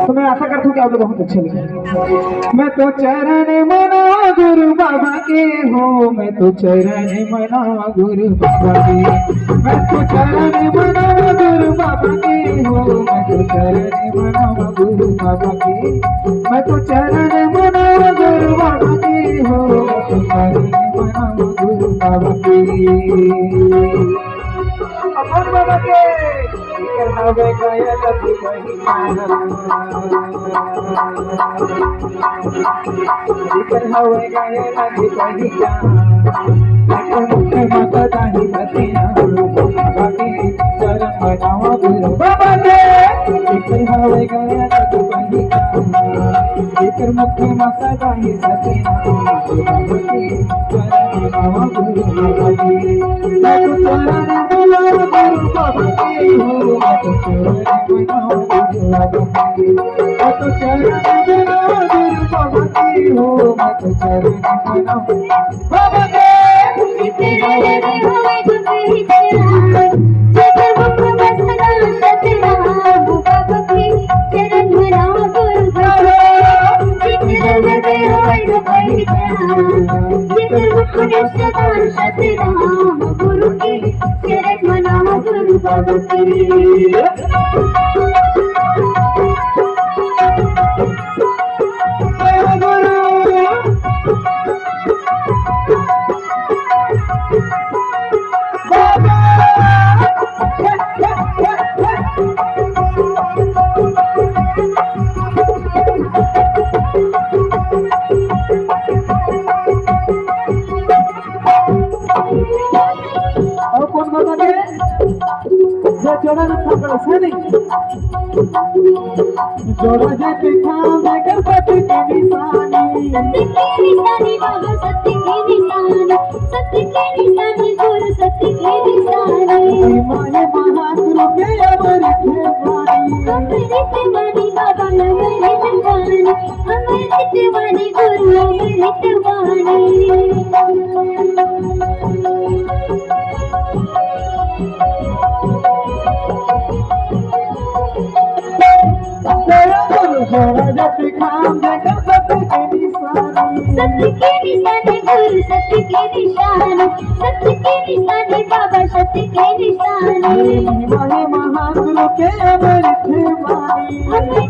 तो मैं आशा करता हूँ कि आपको बहुत अच्छे लगे। मैं तो चरण मना गुरु बाबा के हो, मैं तो चरण मना गुरु बाबा के, मैं तो चरण मना गुरु बाबा के हो, मैं तो चरण मना गुरु बाबा के, मैं तो चरण मना गुरु बाबा के हो, मैं तो चरण मना गुरु बाबा के। अपन बाबा के हवे गया लगी वही हवे गया लगी वही माता दाही बतिया बाकी चरण मनावा गुरु बाबा के हवे गया लगी वही इकर मुख्य माता दाही बतिया चरण मनावा गुरु बाबा के, मैं तो चरण मनावा गुरु बाबा के हो, मैं तो चरण मनावा गुरु बाबा के, मैं तो चरण मनावा गुरु बाबा के हो, मैं तो चरण मनावा बाबा के। गुरु की चरण मनाओ गुरु बाबा की। और कौन बाबा के जो जोड़ा न था ऐसा नहीं, जोड़ा जाते खामे गणपति के निशानी, सत्य के निशानी बाबा सत्य के निशानी, सत्य के निशानी गुरु सत्य के निशानी। माये महागुरु के अमृत वाणी, अमृत वाणी बाबा अमृत वाणी, अमृत वाणी गुरु अमृत वाणी। जोड़ा जाते खामे गणपति के निशानी, सत्य के निशानी गुरु सत्य के निशानी, सत्य के निशानी बाबा सत्य के निशानी। माये महागुरु के अमृत वाणी।